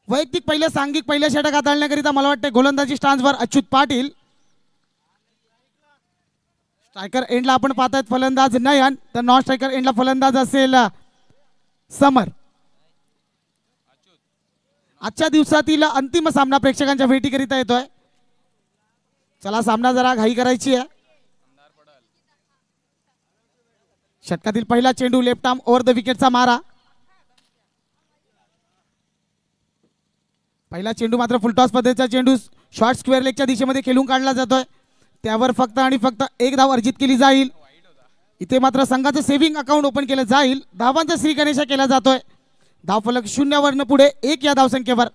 वैयक्तिक पहिल्या सांघिक पहिल्या षटक हाताळण्याकरिता मला वाटते गोलंदाजी स्टान्सवर अच्युत पाटील. स्ट्रायकर एंडला आपण पाहतायत फलंदाज नयन, तर नॉन स्ट्रायकर एंडला फलंदाज असेल समर. आजच्या दिवसातील अंतिम सामना प्रेक्षकांच्या भेटीकरिता येतोय. चला सामना जरा घाई करायची आहे. षटकातील पहिला चेंडू लेफ्ट आर्म ओव्हर द विकेटचा मारा. पहिला चेंडू मात्र फुलटॉस पद्धतीचा चेंडू शॉर्ट स्क्वेअर लेगच्या दिशेमध्ये खेळून काढला जातोय. त्यावर फक्त आणि फक्त एक धाव अर्जित केली जाईल. इथे मात्र संघाचं सेव्हिंग अकाउंट ओपन केलं जाईल. धावांचा श्री गणेशा केला जातोय. धावफलक 0 पुढे 1 या धावसंख्येवर.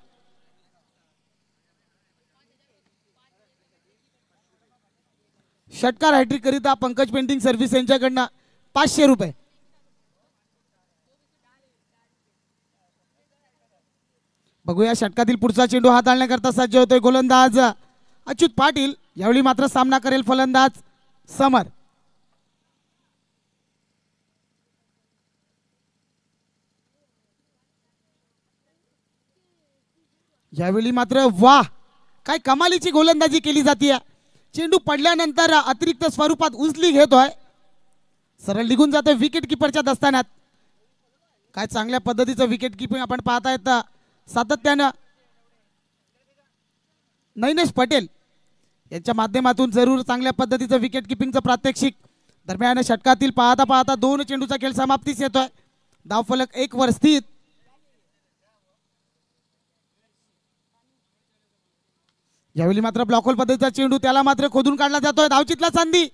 षटकार हॅट्रिक करिता पंकज पेंटिंग सर्व्हिस यांच्याकडनं 500 रुपये. बघूया षटकातील पुढचा चेंडू हाताळण्याकरता सज्ज होतोय गोलंदाज अच्युत पाटील. यावेळी मात्र सामना करेल फलंदाज समर. यावेळी मात्र वाह, काय कमालीची गोलंदाजी केली जाते. चेंडू पडल्यानंतर अतिरिक्त स्वरूपात उचली घेतोय, सरळ निघून जातोय विकेट किपरच्या दस्तानात. काय चांगल्या पद्धतीचं विकेट किपिंग आपण पाहतायत सातत्यानं. नैनेश पटेल यांच्या माध्यमातून जरूर चांगल्या पद्धतीचं विकेट किपिंगचं प्रात्यक्षिक. दरम्यान षटकातील पाहता पाहता 2 चेंडूचा खेळ समाप्तीस येतोय. धावफलक 1 वर स्थित. यावेळी मात्र ब्लॉकहोल पद्धतीचा चेंडू त्याला मात्र खोदून काढला जातोय. धावचितला संधी,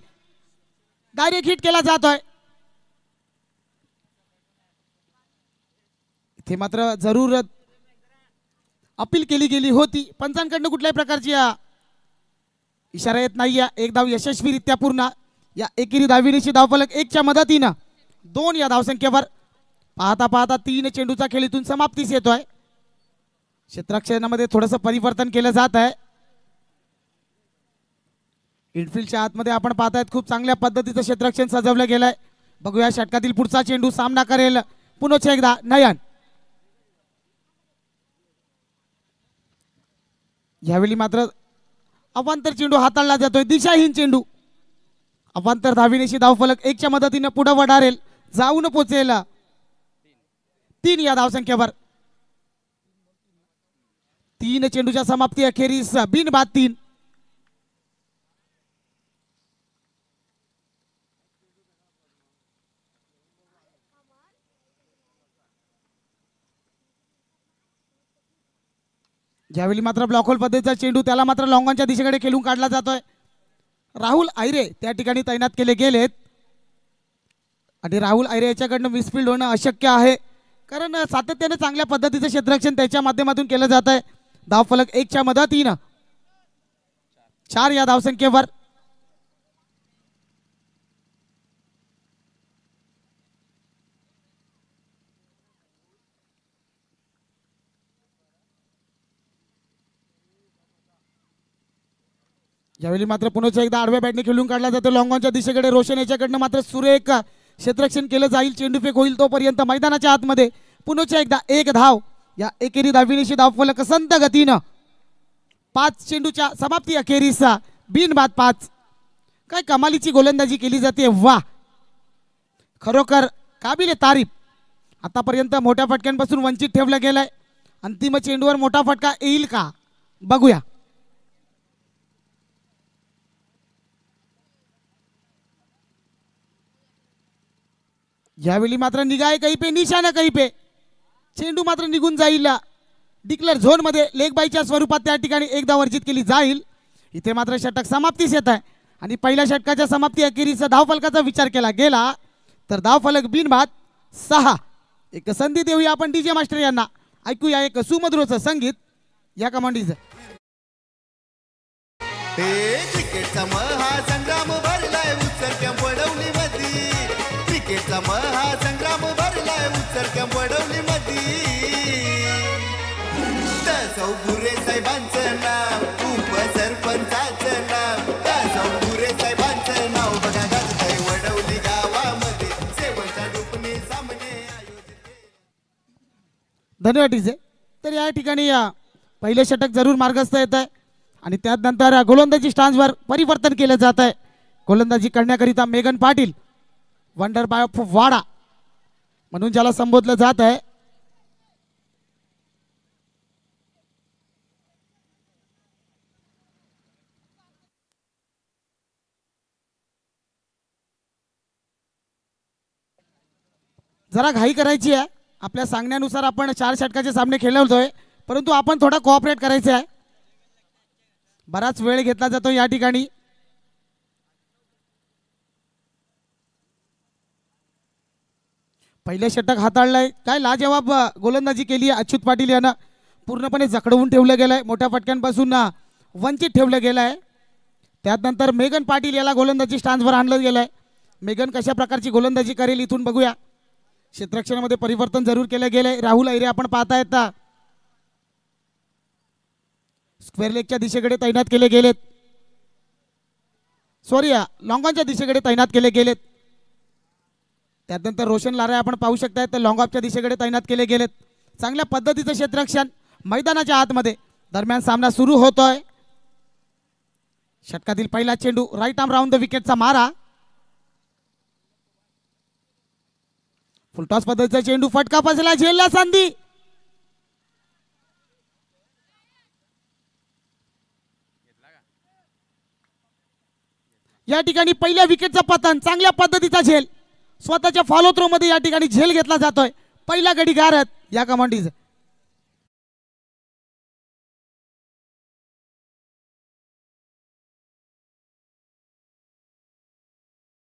डायरेक्ट हिट केला जातोय. इथे मात्र जरूर अपील केली गेली होती. पंचांकडनं कुठल्याही प्रकारची इशारा येत नाही. एक धाव यशस्वीरित्या पूर्ण. या एकेरी धाविनीची धावफलक 1 च्या मदतीनं 2 या धावसंख्येवर. पाहता पाहता 3 चेंडूचा खेळ इथून समाप्तीस येतोय. क्षेत्ररक्षणामध्ये थोडंसं परिवर्तन केलं जात आहे. इनफिल्डच्या आतमध्ये आपण पाहतायत खूप चांगल्या पद्धतीचं क्षेत्ररक्षण सजवलं गेलंय. बघूया षटकातील पुढचा चेंडू सामना करेल पुन्हा एकदा नयन. यावेळी मात्र अवांतर चेंडू हाताळला जातोय, दिशाहीन चेंडू. अवांतर धाविनेशी धावफलक 1 च्या मदतीने पुढे वढारेल, जाऊन पोचेल 3 या धावसंख्येवर. 3 चेंडूच्या समाप्ती अखेरीस बिनबाद 3. ज्यावेळी मात्र ब्लॉकहोल पद्धतीचा चेंडू त्याला मात्र लॉंगॉनच्या दिशेकडे खेळून काढला जातोय. राहुल आयरे त्या ठिकाणी तैनात केले गेलेत आणि राहुल आयरे याच्याकडनं मिसफिल्ड होणं अशक्य आहे, कारण सातत्याने चांगल्या पद्धतीचं क्षेत्ररक्षण त्याच्या माध्यमातून केलं जात आहे. धावफलक 1 च्या मदतीनं 4 या धावसंख्येवर. यावेळी मात्र पुन्हा एकदा आडव्या बॅटने खेळून काढला जातो लॉंगॉनच्या दिशेकडे. रोशन याच्याकडनं मात्र सुरेख क्षेत्ररक्षण केलं जाईल. चेंडूफेक होईल तोपर्यंत मैदानाच्या आतमध्ये. पुन्हा एकदा 1 धाव. या एकेरी धाविनीशी धावफलक संत गतीनं 5 चेंडूच्या समाप्ती अखेरीस बिनबाद 5. काय कमालीची गोलंदाजी केली जाते. वा, खरोखर काबिले तारीफ. आतापर्यंत मोठ्या फटक्यांपासून वंचित ठेवलं गेलंय. अंतिम चेंडूवर मोठा फटका येईल का, बघूया. यावेळी मात्र निगाय कहीं पे निशाणा कहीं पे. चेंडू मात्र निघून जाईल डिक्लेअर झोन मध्ये. लेग बायच्या स्वरूपात त्या ठिकाणी 1 धाव अर्जित केली जाईल. इथे मात्र षटक समाप्तीस येत आहे आणि पहिल्या षटकाच्या समाप्ती अखेरीस धावफलकाचा विचार केला गेला तर धावफलक बिनबाद 6. एक संधी देऊया आपण डीजे मास्टर यांना. ऐकूया एक सुमधुरचं संगीत या कमांडीचं. क्रिकेटचा महासंग्राम भरलाय उत्सर्ग पडवली मधी. क्रिकेटचा महासंग्राम भरलाय उत्सर्ग पडवली मधी. दासो गुरे साहेबांचं नाव, उपसरपंचाचं नाव. दासो गुरे साहेबांचं नाव बघा गाजतंय वडवली गावामध्ये. सेवनच्या डुपणी सामने आयोजित. धन्यवाद डीजे. तर या ठिकाणी पहिले षटक जरूर मार्गस्थ येत आहे आणि त्यानंतर गोलंदाजी स्टान्सवर परिवर्तन केलं जात आहे. गोलंदाजी करण्याकरिता मेघन पाटील वंडर बाय ऑफ वाडा म्हणून ज्याला संबोधलं जात आहे. जरा घाई करायची आहे. आपल्या सांगण्यानुसार आपण 4 षटकाचे सामने खेळले होतोय, परंतु आपण थोडा कोऑपरेट करायचं आहे. बराच वेळ घेतला जातो या ठिकाणी. पहिले षटक हाताळलंय. काय लाजवाब गोलंदाजी केली आहे अच्युत पाटील यांना. पूर्णपणे जखडवून ठेवलं गेलंय. मोठ्या फटक्यांपासून वंचित ठेवलं गेलंय. त्यानंतर मेघन पाटील याला गोलंदाजी स्टान्सवर आणलं गेलंय. मेघन कशा प्रकारची गोलंदाजी करेल इथून बघूया. क्षेत्ररक्षणामध्ये परिवर्तन जरूर केलं गेलंय. राहुल अहिरे आपण पाहतायत स्क्वेअर लेगच्या दिशेकडे तैनात केले गेलेत. सॉरी लॉंग ऑनच्या दिशेकडे तैनात केले गेलेत. त्यानंतर रोशन लारे आपण पाहू शकताय तर लॉंग ऑफच्या दिशेकडे तैनात केले गेलेत. चांगल्या पद्धतीचं क्षेत्ररक्षण मैदानाच्या आतमध्ये. दरम्यान सामना सुरू होतोय. षटकातील पहिला चेंडू राईट आर्म राऊंड द विकेटचा मारा. फुलटॉस पद्धतीचा चेंडू फटका बसला. झेलला संधी. या ठिकाणी पहिल्या विकेटचा पतन. चांगल्या पद्धतीचा झेल. स्वतःच्या फॉलो थ्रो मध्ये या ठिकाणी झेल घेतला जातोय. पहिला गडी गारत या कमांडीज.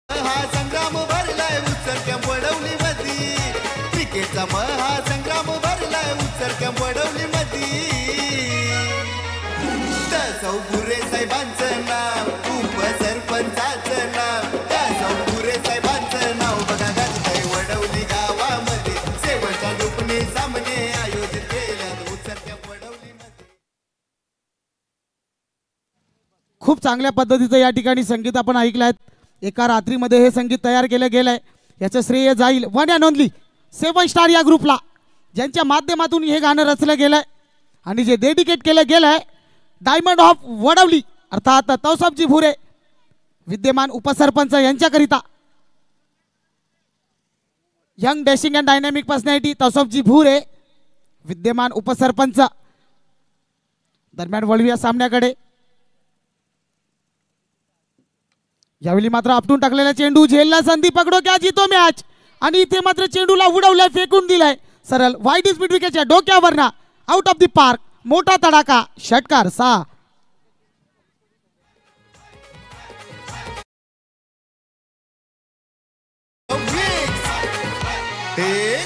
महासंग्राम भरलाय उत्सर्ग वडवली मधी. क्रिकेटचा महासंग्राम भरलाय उत्सर्ग वडवली मधी. दासो गुरे साहेबांचं नाव उपसरपंचाचं नाव. दासो गुरे साहेबांचं नाव बघा गाजतंय वडवली गावामध्ये. शेवटच्या दुपणी सामने आयोजित केल्यात उत्सर्ग वडवली मध्ये. खूप चांगल्या पद्धतीचं या ठिकाणी संगीत आपण ऐकलं आहे. एका रात्रीमध्ये हे संगीत तयार केलं गेलंय. याचं श्रेय जाईल वन अँड ओनली 7 स्टार या ग्रुपला, ज्यांच्या माध्यमातून हे गाणं रचलं गेलंय आणि जे डेडिकेट केलं गेलंय डायमंड ऑफ वडवली अर्थात तौसाबजी भुरे विद्यमान उपसरपंच यांच्याकरिता. Young dashing and dynamic personality Tausabji Bhure विद्यमान उपसरपंच. दरम्यान वळूया सामन्याकडे. यावेळी मात्र आपटून टाकलेला चेंडू. झेलला संधी. पकडो क्या जीतो मॅच. आणि इथे मात्र चेंडूला उडवलाय, फेकून दिलाय सरळ वाईड स्पीड विकेटच्या डोक्यावर ना आउट ऑफ द पार्क. मोठा तडाखा. षटकार 6.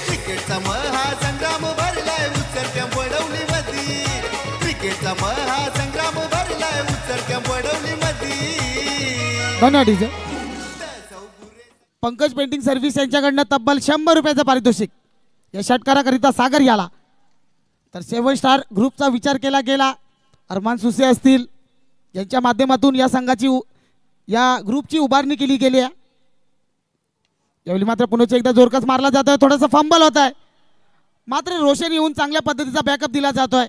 क्रिकेटचा महासंग्राम भरलाय उत्सर्ग वडवली मधी. क्रिकेटचा महासंग्राम भरलाय उत्सर्ग वडवली मधी. पंकज पेंटिंग सर्व्हिस यांच्याकडनं तब्बल 100 रुपयाचं पारितोषिक या षटकाराकरिता सागर याला. तर 7 स्टार ग्रुपचा विचार केला गेला. अरमान सुसे असतील यांच्या माध्यमातून या संघाची या ग्रुपची उभारणी केली गेली आहे. यावेळी मात्र पुन्हा एकदा जोरकस मारला जातोय. थोडंसं फंबल होत आहे, मात्र रोशन येऊन चांगल्या पद्धतीचा बॅकअप दिला जातोय.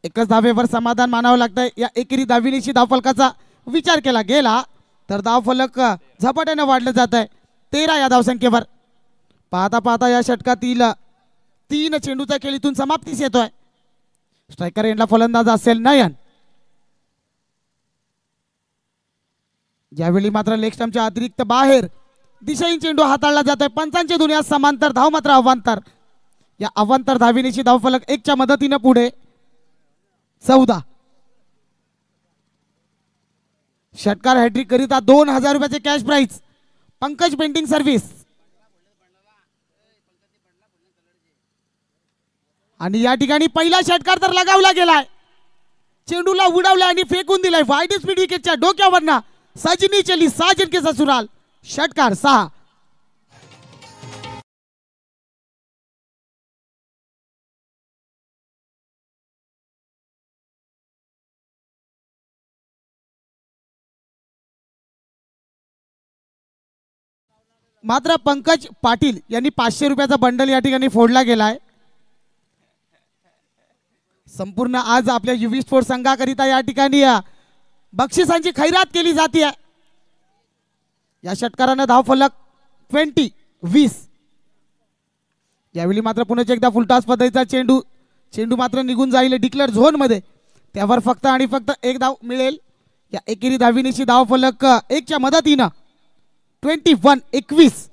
एकच धावेवर समाधान मानावं लागतंय. या एकेरी धावनिशी धावफलकाचा विचार केला गेला तर धावफलक झपाट्याने वाढलं जात आहे 13 या धावसंख्येवर. पाहता पाहता या षटकातील 3 चेंडूचा खेळ इथून समाप्तीस येतोय. स्ट्रायकर एंडला फलंदाज असेल नयन. यावेळी मात्र लेग स्टंपच्या अतिरिक्त बाहेर दिशाहीन चेंडू हाताळला जातोय. पंचांच्या दुनिया समांतर धाव मात्र अवांतर. या अवांतर धाविनीची धावफलक 1च्या मदतीने पुढे 14. षटकार हॅट्रिक करिता 2000 रुपयाचे cash prize Pankaj painting service. आणि या ठिकाणी पहिला षटकार तर लगावला गेलाय. चेंडूला उडवला आणि फेकून दिलाय वाईड स्पीड विकेटच्या डोक्यावरना. सजनी चली साजन के ससुराल. षटकार 6. मात्र पंकज पाटील यांनी 500 रुपयाचा बंडल या ठिकाणी फोडला गेलाय. संपूर्ण आज आपल्या युवी स्पोर्ट्स संघाकरिता या ठिकाणी बक्षिसांची खैरात केली जाते. या षटकारानं धाव फलक 20 यावेळी मात्र पुन्हा एकदा फुलटॉस पद्धतीचा चेंडू मात्र निघून जाईल डिक्लेअर झोन मध्ये. त्यावर फक्त आणि फक्त एक धाव मिळेल. या एकेरी धाविनीची धाव फलक 1च्या मदतीनं 21.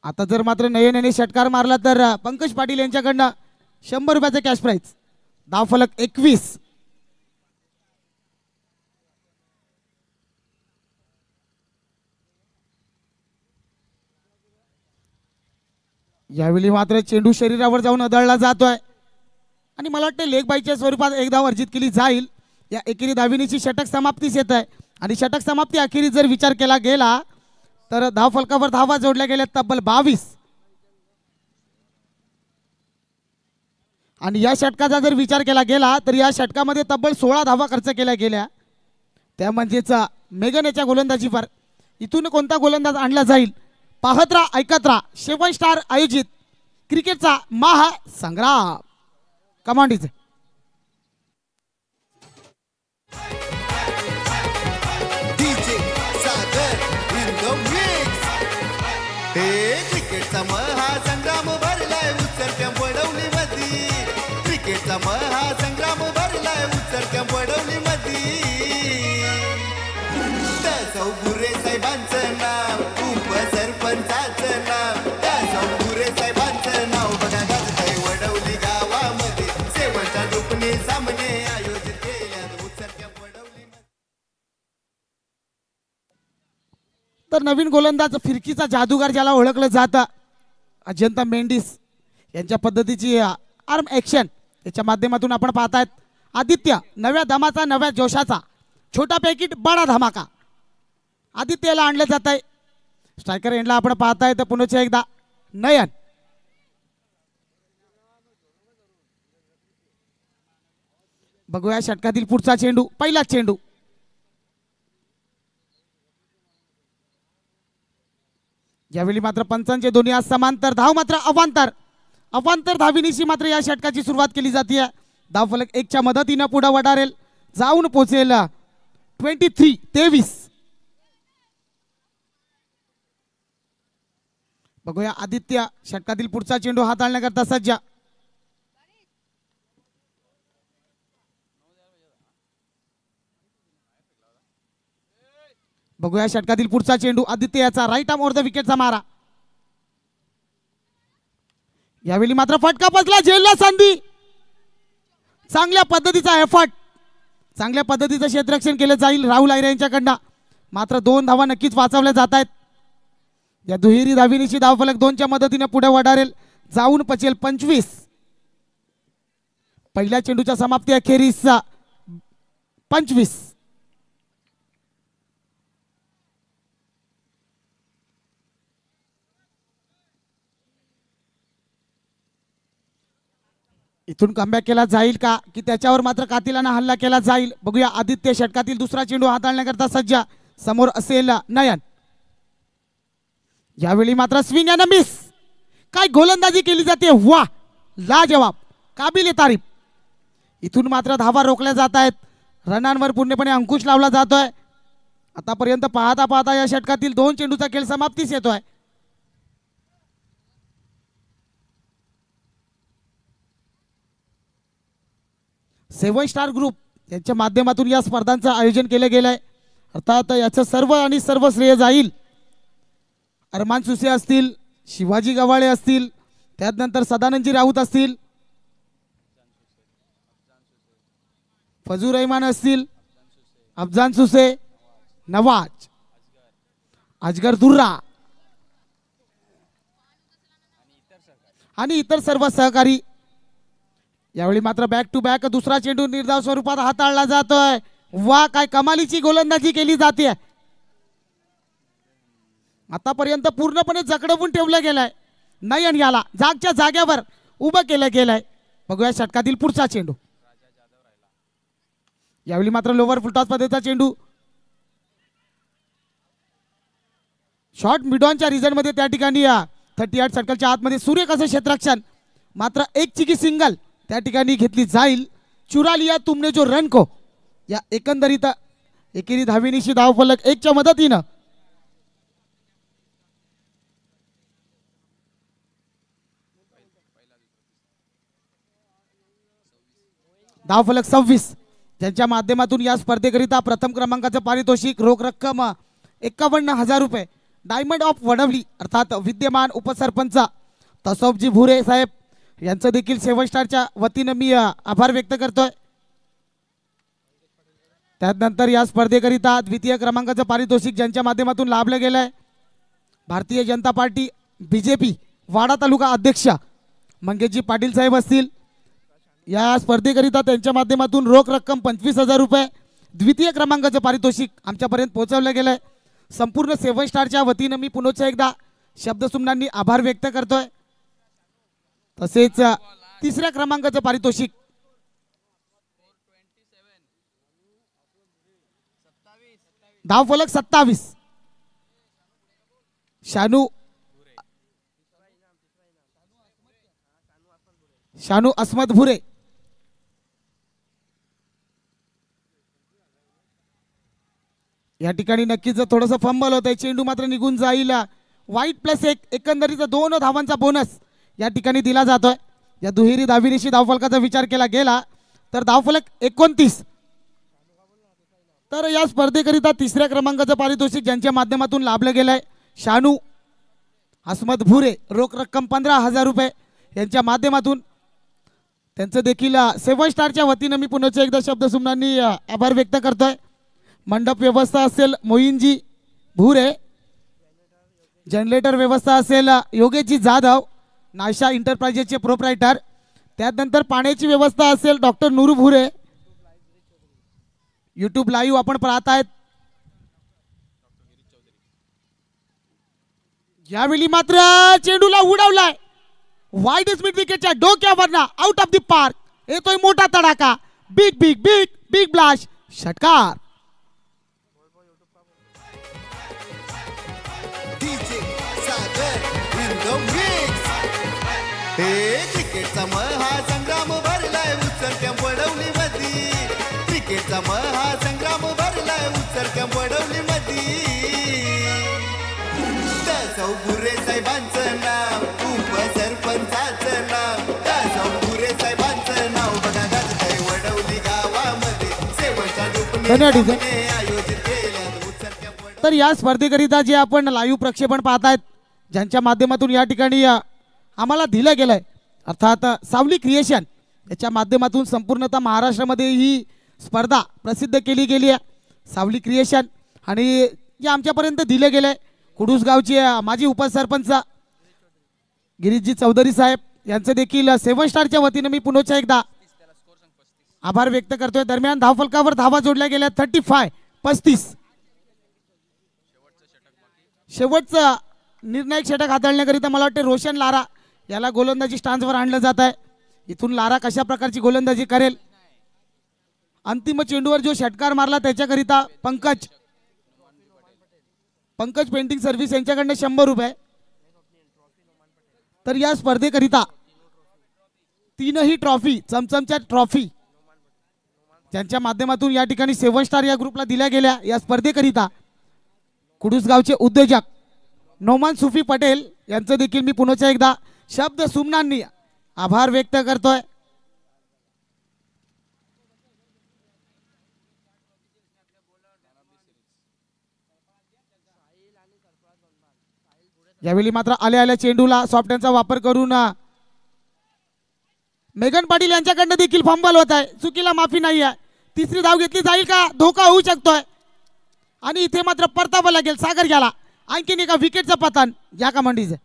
आता जर मात्र नयन याने षटकार मारला तर पंकज पाटील यांच्याकडनं 100 रुपयाचे कॅश प्राइज. धाव फलक 21. यावेळी मात्र चेंडू शरीरावर जाऊन आदळला जातोय आणि मला वाटतं लेग बाईच्या स्वरूपात एक धाव अर्जित केली जाईल. या एकेरी धाविनीची षटक समाप्तीस येत आहे आणि षटक समाप्ती अखेरीस जर विचार केला गेला तर धाव फलकावर धावा जोडल्या गेल्या तब्बल 22 आणि या षटकाचा जर विचार केला गेला तर या षटकामध्ये तब्बल 16 धावा खर्च केल्या गेल्या. त्या म्हणजेच मेगन याच्या गोलंदाजीवर इथून कोणता गोलंदाज आणला जाईल पाहत राहा ऐकत राहा. 7 स्टार आयोजित क्रिकेटचा महासंग्राम. कमांडीचे DJ Sagar in the mix. हे क्रिकेटचा महासंग्राम भरलाय उचलत्या पडवली मधी. क्रिकेटचा महासंग्राम भरलाय उचलत्या पडवली मधी. दासो गुरे साहेबांचं नाव उपसरपंचाचं नाव. दासो गुरे साहेबांचं नाव बघा गाजतंय वडवली गावामध्ये. सेवनच्या दुपणी सामने आयोजित केल्यात उचलत्या पडवली. तर नवीन गोलंदाज फिरकीचा जादूगार ज्याला ओळखलं जातं अजंता मेंडिस यांच्या पद्धतीची आर्म ॲक्शन याच्या माध्यमातून आपण पाहतायत. आदित्य नव्या दमाचा नव्या जोशाचा छोटा पॅकेट बडा धमाका. आदित्यला आणलं जात आहे. स्ट्रायकर एंडला आपण पाहताय तर पुन्हा एकदा नयन. बघूया षटकातील पुढचा चेंडू. पहिला चेंडू यावेळी मात्र पंचांचे दोन्ही आज समांतर धाव मात्र अवांतर धाविनीशी मात्र या षटकाची सुरुवात केली जाते. धाव फलक 1च्या मदतीनं पुढे वडारेल जाऊन पोहोचेल 23. बघूया आदित्य षटकातील पुढचा चेंडू हाताळण्याकरता सज्ज. बघूया षटकातील पुढचा चेंडू आदित्य याचा राईट आर्म ओव्हर द विकेटचा मारा. यावेळी मात्र फटका बसला झेलला संधी. चांगल्या पद्धतीचा एफर्ट चांगल्या पद्धतीचं क्षेत्ररक्षण केलं जाईल राहुल आयरे यांच्याकडनं. मात्र 2 धावा नक्कीच वाचवल्या जात आहेत. या दुहेरी धाविनीची धाव फलक 2च्या मदतीने पुढे वडारेल जाऊन पचेल 25. पहिल्या चेंडूच्या समाप्ती अखेरीस 25. इथून कमबॅक केला जाईल का की त्याच्यावर मात्र कातिलानं हल्ला केला जाईल. बघूया आदित्य षटकातील दुसरा चेंडू हाताळण्याकरता सज्ज. समोर असेल नयन. यावेळी मात्र स्विंग अँड मिस. काय गोलंदाजी केली जाते. वाह लाजवाब काबिले तारीफ. इथून मात्र धावा रोखल्या जात आहेत. रनांवर पूर्णपणे अंकुश लावला जातोय. आतापर्यंत पाहता पाहता या षटकातील 2 चेंडूचा खेळ समाप्तीस येतोय. सेवन स्टार ग्रुप यांच्या माध्यमातून या स्पर्धांचं आयोजन केलं गेलंय. अर्थात याचं सर्व श्रेय जाईल अरमान सुसे असतील, शिवाजी गव्हाळे असतील, त्यानंतर सदानंदजी राऊत असतील, फजूर रहमान असतील, अफजान सुसे, नवाज, अजगर दुर्रा आणि इतर सर्व सहकारी. यावेळी मात्र बॅक टू बॅक दुसरा चेंडू निर्धाव स्वरूपात हाताळला जातोय. वा काय कमालीची गोलंदाजी केली जाते. आतापर्यंत पूर्णपणे जखडवून ठेवलं गेलंय. नयन याला जागच्या जाग्यावर उभं केलं गेलंय. बघूया षटकातील पुढचा चेंडू. यावेळी मात्र लोवर फुलटॉस पद्धतीचा चेंडू शॉर्ट मिडॉनच्या रिझन मध्ये त्या ठिकाणी 38 सर्कलच्या आतमध्ये सुरेख असं क्षेत्ररक्षण, मात्र एक चिकी सिंगल त्या ठिकाणी घेतली जाईल. चुरा लिया तुमने जो रन को, या एकंदरीत एकेरी धावेनीशी धावफलक 1च्या मदतीनं धावफलक 26, ज्यांच्या माध्यमातून या स्पर्धेकरिता प्रथम क्रमांकाचं पारितोषिक रोख रक्कम 51,000 रुपये डायमंड ऑफ वडवली अर्थात विद्यमान उपसरपंच तसोबजी भुरे साहेब यांचं देखील 7 स्टारच्या वतीनं मी आभार व्यक्त करतोय. त्यानंतर या स्पर्धेकरिता द्वितीय क्रमांकाचं पारितोषिक ज्यांच्या माध्यमातून लाभलं गेलंय भारतीय जनता पार्टी बीजेपी वाडा तालुका अध्यक्ष मंगेशजी पाटील साहेब असतील. या स्पर्धेकरिता त्यांच्या माध्यमातून रोख रक्कम 25,000 रुपये द्वितीय क्रमांकाचं पारितोषिक आमच्यापर्यंत पोहोचवलं गेलंय. संपूर्ण 7 स्टारच्या वतीनं मी पुन्हा एकदा शब्दसुमनांनी आभार व्यक्त करतोय. तसेच तिसऱ्या क्रमांकाचं पारितोषिक धावफलक 27 शानू अस्मत भुरे या ठिकाणी नक्कीच थोडंसं फंबल होत आहे. चेंडू मात्र निघून जाईल. वाईट +1 एकंदरीत 2 धावांचा बोनस या ठिकाणी दिला जातोय. या दुहेरी धावीनिशी धावफलकाचा विचार केला गेला तर धावफलक 29. तर या स्पर्धेकरिता तिसऱ्या क्रमांकाचं पारितोषिक ज्यांच्या माध्यमातून लाभलं गेलंय शानू अस्मत भुरे रोख रक्कम 15,000 रुपये यांच्या माध्यमातून त्यांचं देखील 7 स्टारच्या वतीनं मी पुन्हा एकदा शब्दसुमनांनी आभार व्यक्त करतोय. मंडप व्यवस्था असेल मोईनजी भुरे, जनरेटर व्यवस्था असेल योगेशजी जाधव नाशा इंटरप्राइजेसचे प्रोप्रायटर, त्यानंतर पाण्याची व्यवस्था असेल doctor Nooru Bhure. YouTube live आपण पाहतायत. यावेळी मात्र चेंडूला उडवलाय वाईड स्पीड विकेटच्या डोक्यावरना आउट ऑफ द पार्क. येतोय मोठा तडाखा, big big big big blast, षटकार. क्रिकेटचा महासंग्राम भरलाय उचलत्या वडवली मधी, क्रिकेटचा महासंग्राम भरलाय उचलत्या वडवली मधी. दासव भुरे साहेबांचं नाव, उपसरपंचाचं नाव, दासव भुरे साहेबांचं नाव बघा गाजतंय वडवली गावामध्ये. सेवनच्या दुपणे आयोजित केल्या उचलत्या. तर या स्पर्धेकरिता जे आपण लाईव्ह प्रक्षेपण पाहतायत ज्यांच्या माध्यमातून या ठिकाणी आम्हाला दिलं गेलंय अर्थात सावली क्रिएशन याच्या माध्यमातून संपूर्णतः महाराष्ट्रामध्ये ही स्पर्धा प्रसिद्ध केली गेली आहे. सावली क्रिएशन आणि जे आमच्यापर्यंत दिले गेले कुडूस गावचे माजी उपसरपंच गिरीशजी चौधरी साहेब यांचं देखील 7 स्टारच्या वतीनं मी पुन्हा एकदा आभार व्यक्त करतोय. दरम्यान धावफलकावर धावा जोडल्या गेल्या 35 शेवटचं निर्णायक षटक हाताळण्याकरिता मला वाटते रोशन लारा याला गोलंदाजी स्टान्सवर आणलं जात आहे. इथून लारा कशा प्रकारची गोलंदाजी करेल, अंतिम चेंडूवर जो षटकार मारला त्याच्याकरिता पंकज पेंटिंग सर्व्हिस यांच्याकडनं 100 रुपये. तर या स्पर्धेकरिता 3ही ट्रॉफी चमचमच्या ट्रॉफी ज्यांच्या माध्यमातून या ठिकाणी 7 स्टार या ग्रुपला दिल्या गेल्या. या स्पर्धेकरिता कुडूस गावचे उद्योजक नोमान सुफी पटेल यांचं देखील मी पुन्हा एकदा शब्द सुमनांनी आभार व्यक्त करतोय. यावेळी मात्र आल्या चेंडूला सॉफ्टहँडचा वापर करून मेघन पाटील यांच्याकडनं देखील फंबल होत आहे. चुकीला माफी नाही आहे. तिसरी धाव घेतली जाईल का, धोका होऊ शकतोय आणि इथे मात्र परतावं लागेल सागर याला. आणखीन एका विकेटचं पतन या का मंडीचं.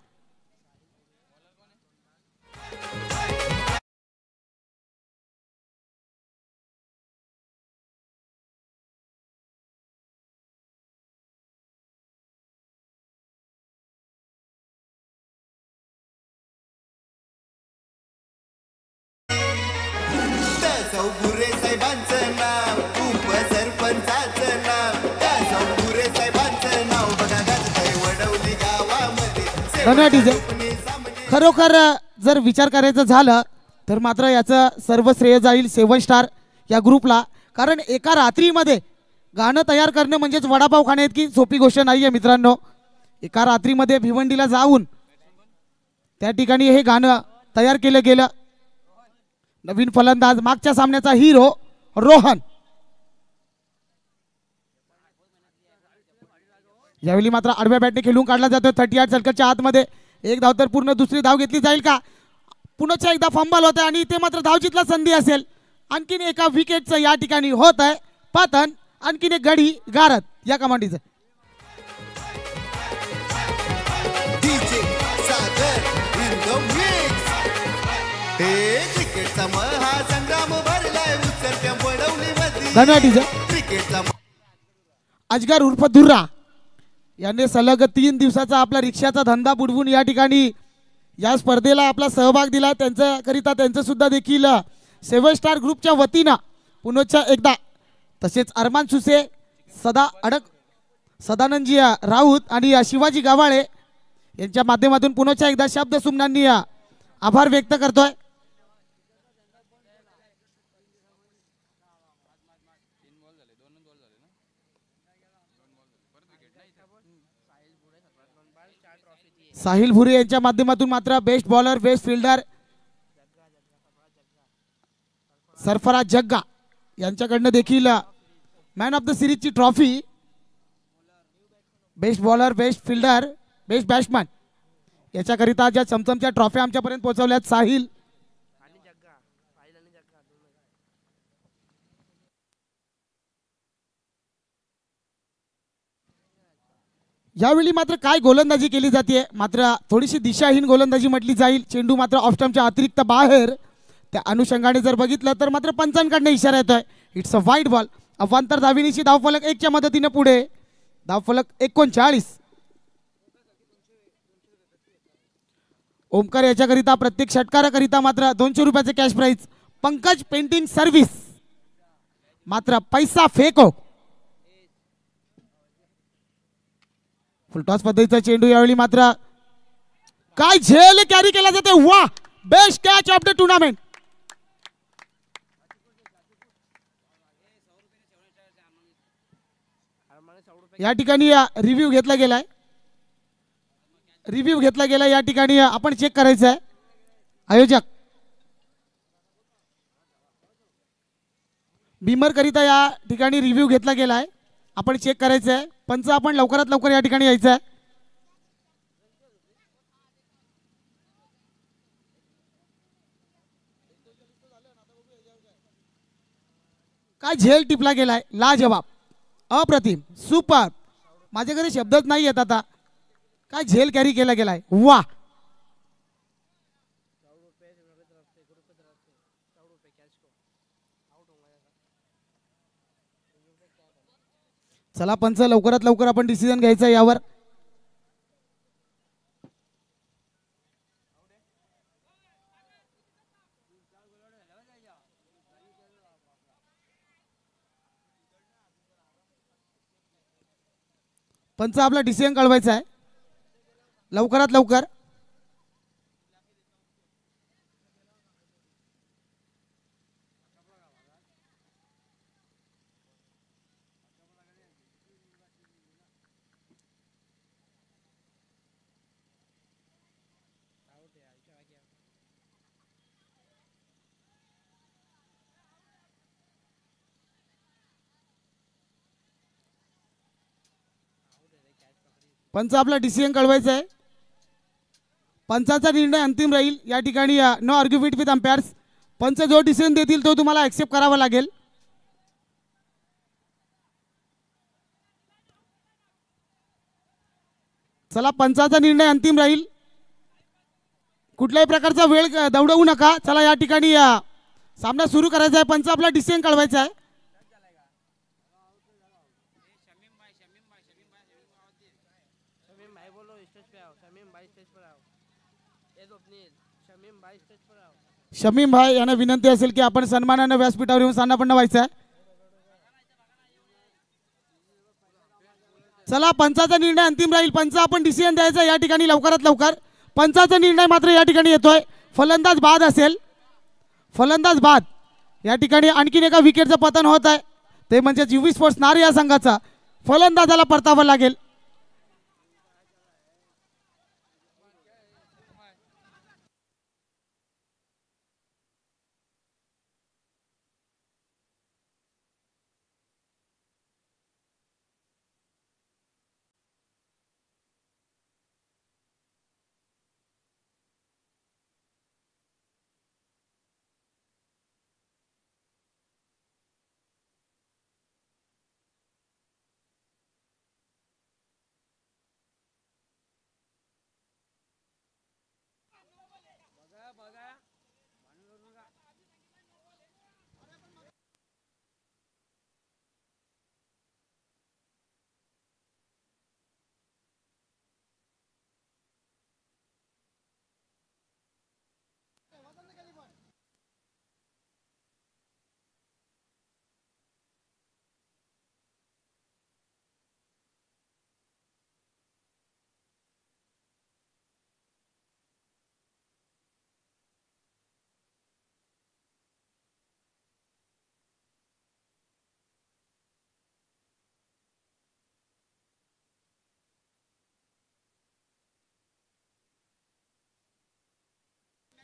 दासव भुरे साहेबांचं नाव, उपसरपंचाचं नाव, दासव भुरे साहेबांचं नाव बघा गाजतंय वडवली गावामध्ये. धन्यवाद डीजे. खरोखर जर विचार करायचं झालं तर मात्र याचं सर्व श्रेय जाईल 7 स्टार या ग्रुपला. कारण एका रात्रीमध्ये गाणं तयार करणं म्हणजेच वडापाव खाण्याइतकी सोपी गोष्ट नाही आहे मित्रांनो. एका रात्रीमध्ये भिवंडीला जाऊन त्या ठिकाणी हे गाणं तयार केलं गेलं. नवीन फलंदाज मागच्या सामन्याचा हिरो रोहन. यावेळी मात्र आडव्या बॅटने खेळून काढला जातो 38 सर्कलच्या आतमध्ये. एक धाव तर पूर्ण. दुसरी धाव घेतली जाईल का? पुन्हा एकदा फंबल होत आहे आणि ते मात्र धावजीतला संधी असेल. आणखीन एका विकेटचं या ठिकाणी होत आहे पतन. आणखीन एक गडी गारत या कमांडीचं. DJ Sagar in the mix. हे क्रिकेटचा महासंग्राम भरलाय उचलत्या वडवलीमध्ये. धन्यवाद डीजे. क्रिकेटचा अजगर उर्फ दुर्रा याने सलग 3 दिवसाचा आपला रिक्षाचा धंदा बुडवून या ठिकाणी या स्पर्धेला आपला सहभाग दिला. त्यांच्याकरिता त्यांचं सुद्धा देखील 7 स्टार ग्रुपच्या वतीनं पुनश्च एकदा. तसेच अरमान सुसे, सदानंदजी राऊत आणि शिवाजी गावाळे यांच्या माध्यमातून पुनश्च एकदा शब्द सुमनांनी आभार व्यक्त करतोय. साहिल भुरे यांच्या माध्यमातून मात्र best bowler best fielder Sarfaraz Jagga यांच्याकडनं देखील मॅन ऑफ द सिरीजची trophy. Best bowler best fielder best batsman याच्याकरिता ज्या चमचमच्या ट्रॉफ्या आमच्यापर्यंत पोहोचवल्यात साहिल. यावेळी मात्र काय गोलंदाजी केली जाते, मात्र थोडीशी दिशाहीन गोलंदाजी म्हटली जाईल. चेंडू मात्र ऑफ स्टंपच्या अतिरिक्त बाहेर. त्या अनुषंगाने जर बघितलं तर मात्र पंचांकडनं इशारा येतोय इट्स अ वाईड बॉल. अवांतर धाविनीची धावफलक 1 च्या मदतीने पुढे. धावफलक 39. ओमकार याच्याकरिता प्रत्येक षटकाराकरिता मात्र 200 रुपयाचे cash prize. Pankaj painting service मात्र पैसा फेको. फुलटॉस पद्धतीचा चेंडू. यावेळी मात्र काय झेल कॅरी केला जाते. वा best catch of the tournament. या ठिकाणी रिव्ह्यू घेतला गेलाय. या ठिकाणी आपण चेक करायचं आहे. आयोजक बीमर करिता या ठिकाणी रिव्ह्यू घेतला गेलाय. आपण चेक करायचं आहे. पंच आपण लवकरात लवकर या ठिकाणी यायचं आहे. काय झेल टिपला गेलाय. लाजवाब अप्रतिम सुपर. माझ्याकडे शब्दच नाही येत आता. काय झेल कॅरी केला गेलाय. वा चला पंच लवकरात लवकर आपण डिसिजन घ्यायचा यावर. पंच आपला डिसिजन कळवायचा आहे लवकरात लवकर. पंच आपला डिसिजन कळवायचा आहे. पंचाचा निर्णय अंतिम राहील या ठिकाणी. No argument with umpires. पंच जो डिसिजन देतील तो तुम्हाला ऍक्सेप्ट करावा लागेल. चला पंचाचा निर्णय अंतिम राहील. कुठल्याही प्रकारचा वेळ दौडवू नका. चला या ठिकाणी सामना सुरू करायचा आहे. पंच आपला डिसिजन कळवायचा आहे. शमीम भाई यांना विनंती असेल की आपण सन्मानाने व्यासपीठावर येऊन स्थानापन्न व्हायचं आहे. चला पंचाचा निर्णय अंतिम राहील. पंच आपण डिसिजन द्यायचा या ठिकाणी लवकरात लवकर. पंचाचा निर्णय मात्र या ठिकाणी येतोय. फलंदाज बाद असेल. फलंदाज बाद. या ठिकाणी आणखीन एका विकेटचं पतन होत आहे. ते म्हणजे UV स्पोर्ट्स नार या संघाचा. फलंदाजाला परतावं लागेल.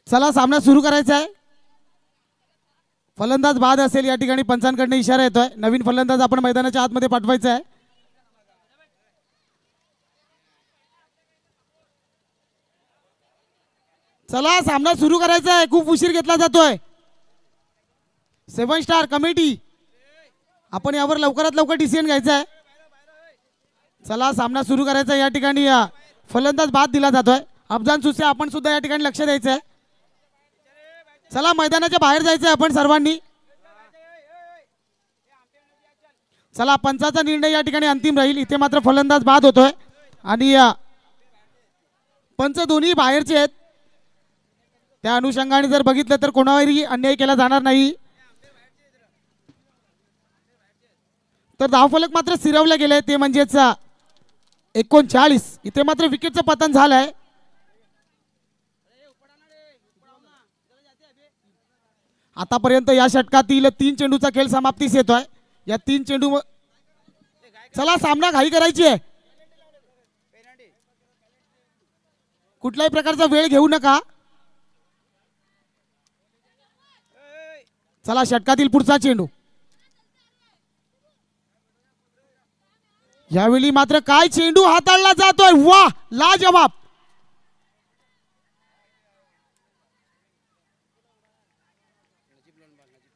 चला सामना सुरू करायचा आहे. फलंदाज बाद असेल या ठिकाणी पंचांकडून इशारा येतोय. नवीन फलंदाज आपण मैदानाच्या आतमध्ये पाठवायचा आहे. चला सामना सुरू करायचा आहे. खूप उशीर घेतला जातोय. 7 स्टार कमिटी आपण यावर लवकरात लवकर डिसिजन घ्यायचा आहे. चला सामना सुरू करायचा या ठिकाणी. फलंदाज बाद दिला जातोय. अफजान सुसे आपण सुद्धा या ठिकाणी लक्ष द्यायचं आहे. चला मैदानाच्या बाहेर जायचं आहे आपण सर्वांनी. चला पंचाचा निर्णय या ठिकाणी अंतिम राहील. इथे मात्र फलंदाज बाद होतोय आणि पंच दोन्ही बाहेरचे आहेत. त्या अनुषंगाने जर बघितलं तर कोणावरही अन्याय केला जाणार नाही. तर धावफलक मात्र सिरवले गेले ते म्हणजेच 39. इथे मात्र विकेटचं पतन झालंय. आतापर्यंत या षटकातील 3 चेंडूचा खेळ समाप्तीस येतोय. या 3 चेंडू चला सामना घाई करायची आहे. कुठल्याही प्रकारचा वेळ घेऊ नका. चला षटकातील पुढचा चेंडू. यावेळी मात्र काय चेंडू हाताळला जातोय. वाह लाजवाब.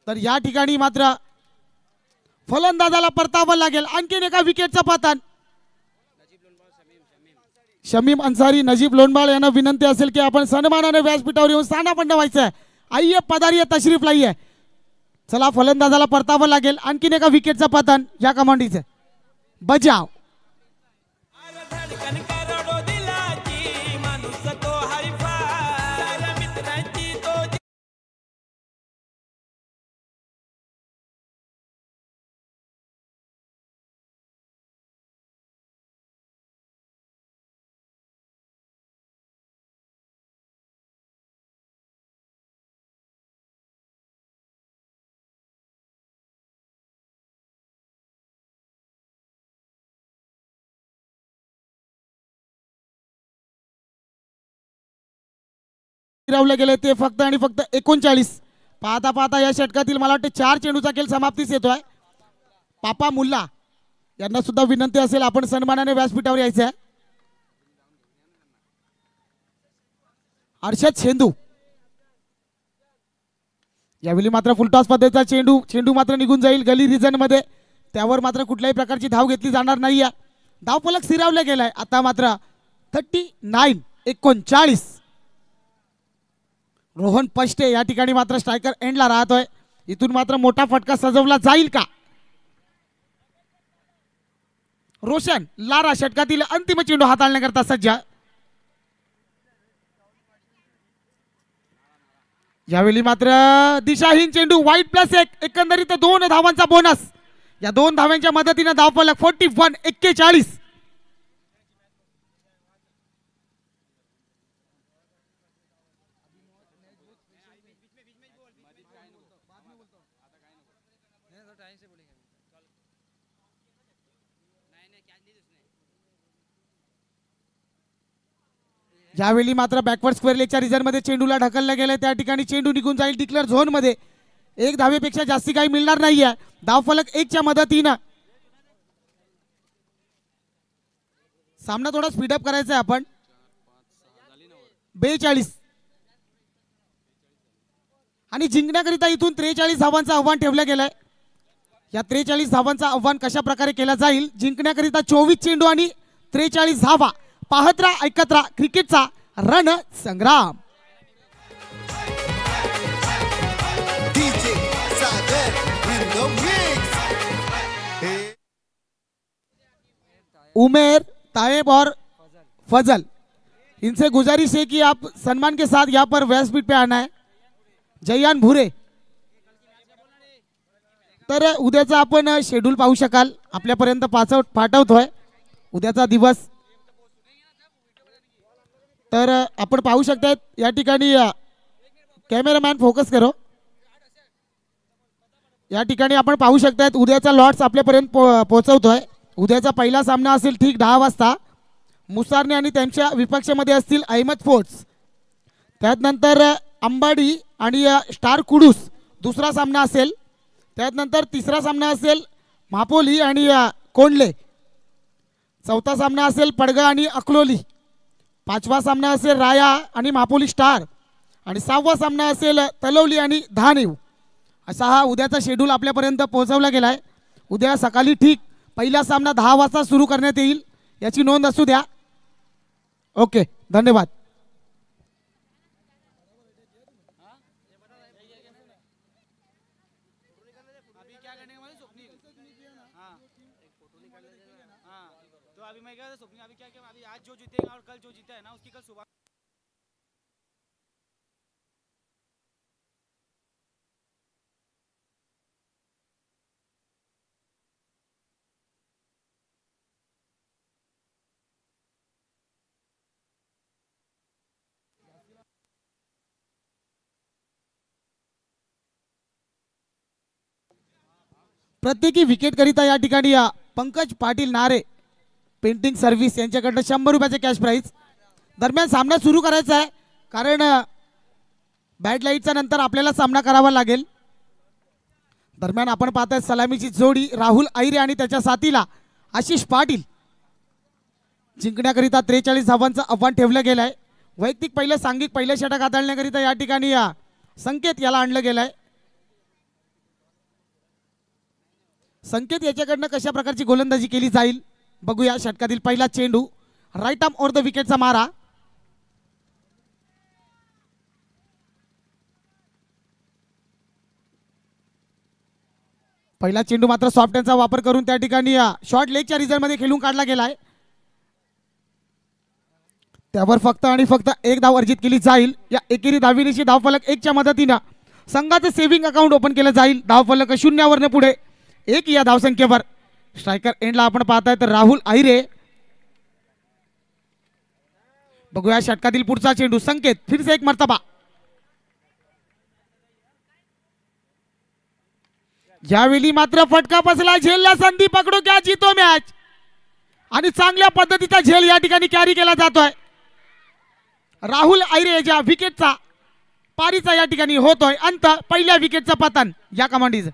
तर या ठिकाणी मात्र फलंदाजाला परतावं लागेल. आणखीन एका विकेटचं पतन. शमीम अन्सारी नजीब लोणबाळ यांना विनंती असेल की आपण सन्मानाने व्यासपीठावर येऊन स्थानापन्न व्हायचं. आइये पधारिये तशरीफ लाइये. चला फलंदाजाला परतावं लागेल. आणखीन एका विकेटचं पतन या कमांडीचं. बजाव. फिरवले गेले ते फक्त आणि फक्त 39. पाहता पाहता या षटकातील मला वाटतं 4 चेंडूचा खेळ समाप्तीस येतोय. पापा मुल्ला यांना सुद्धा विनंती असेल आपण सन्मानाने व्यासपीठावर यायचं आहे. अर्षद शेंदू यावेळी मात्र फुलटॉस पद्धतीचा चेंडू मात्र निघून जाईल गली रिजन मध्ये. त्यावर मात्र कुठल्याही प्रकारची धाव घेतली जाणार नाही. धावफलक सिरावला गेलाय. आता मात्र 39. रोहन पष्टे या ठिकाणी मात्र स्ट्रायकर एंडला राहतोय. इथून मात्र मोठा फटका सजवला जाईल का. रोशन लारा षटकातील अंतिम चेंडू हाताळण्याकरता सज्ज. यावेळी मात्र दिशाहीन चेंडू. वाईट +1. एकंदरीत 2 धावांचा बोनस. या 2 धावांच्या मदतीने धावफलक 41. 41. ज्यावेळी मात्र बॅकवर्ड स्क्वेअर लेगच्या रिझनमध्ये चेंडूला ढकललं गेलं त्या ठिकाणी चेंडू निघून जाईल डिक्लेअर झोनमध्ये. एक धावेपेक्षा जास्ती काही मिळणार नाहीये. धावफलक 1च्या मदतीनं सामना थोडा स्पीडअप करायचा आहे आपण. 42 आणि जिंकण्याकरिता इथून 43 धावांचं आव्हान ठेवलं गेलंय. या 43 धावांचं आव्हान कशा प्रकारे केलं जाईल. जिंकण्याकरिता 24 चेंडू आणि 43 धावा. पाहत राहा ऐकत राहा क्रिकेटचा रण संग्राम. DJ Sagar in the mix. Umer Tayyab और फजल, इनसे गुजारिश है कि आप सम्मान के साथ यहाँ पर व्यासपीठ पे आना है. जयान भुरे. तर उद्याचा आपण शेड्यूल पाहू शकाल आपल्यापर्यंत पाठवतोय उद्याचा दिवस. तर आपण पाहू शकतात या ठिकाणी कॅमेरामॅन फोकस करो. या ठिकाणी आपण पाहू शकतात उद्याचा लॉट्स आपल्यापर्यंत पोहोचवतोय. उद्याचा पहिला सामना असेल ठीक 10 वाजता. मुसारने आणि त्यांच्या विपक्षामध्ये असतील अहमद फोर्ट्स. त्यानंतर अंबाडी आणि स्टार कुडूस दुसरा सामना असेल. त्यानंतर तिसरा सामना असेल मापोली आणि कोंडले. चौथा सामना असेल पडगा आणि अकलोली. पाचवा सामना असेल राया आणि मापोली स्टार. आणि 6वा सामना असेल तलवली आणि धानेव. असा हा उद्याचा शेड्यूल आपल्यापर्यंत पोहोचवला गेला आहे. उद्या सकाळी ठीक पहिला सामना 10 वाजता सुरू करण्यात येईल याची नोंद असू द्या. ओके धन्यवाद. तो अभी मैं क्या स्वप्न अभी क्या अभी आज जो जीतेगा और कल जो जीता है ना उसकी कल सुबह प्रत्येकी विकेट करिता या ठिकाणी पंकज पाटील नारे पेंटिंग सर्व्हिस यांच्याकडनं 100 रुपयाचे कॅश प्राइज. दरम्यान सामना सुरू करायचा आहे कारण बॅट लाईटच्या नंतर आपल्याला सामना करावा लागेल. दरम्यान आपण पाहताय सलामीची जोडी राहुल आयरे आणि त्याच्या साथीला आशिष पाटील. जिंकण्याकरिता 43 धावांचं आव्हान ठेवलं गेलं आहे. वैयक्तिक पहिलं षटक हाताळण्याकरिता या ठिकाणी संकेत याला आणलं गेलं आहे. संकेत याच्याकडनं कशा प्रकारची गोलंदाजी केली जाईल बघूया. षटकातील पहिला चेंडू राईट आर्म ओव्हर द विकेटचा मारा. पहिला चेंडू मात्र सॉफ्टहँडचा वापर करून त्या ठिकाणी शॉर्ट लेगच्या रिझनमध्ये खेळून काढला गेलाय. त्यावर फक्त आणि फक्त 1 धाव अर्जित केली जाईल. या एकेरी धावविनीशी धावफलक 1च्या मदतीनं संघाचं सेव्हिंग अकाउंट ओपन केलं जाईल. धावफलक 0 पुढे 1 या धावसंख्येवर. स्ट्रायकर एंडला आपण पाहताय तर राहुल आहिरे. बघूया षटकातील पुढचा चेंडू संकेत फिर से एक मर्तबा. यावेळी मात्र फटका बसला. झेलला संधी पकडू क्या जीतो मॅच. आणि चांगल्या पद्धतीचा झेल या ठिकाणी कॅरी केला जातोय. राहुल आहिरेच्या विकेटचा पारीचा या ठिकाणी होतोय अंत. पहिल्या विकेटचा पतन या कमांडीज.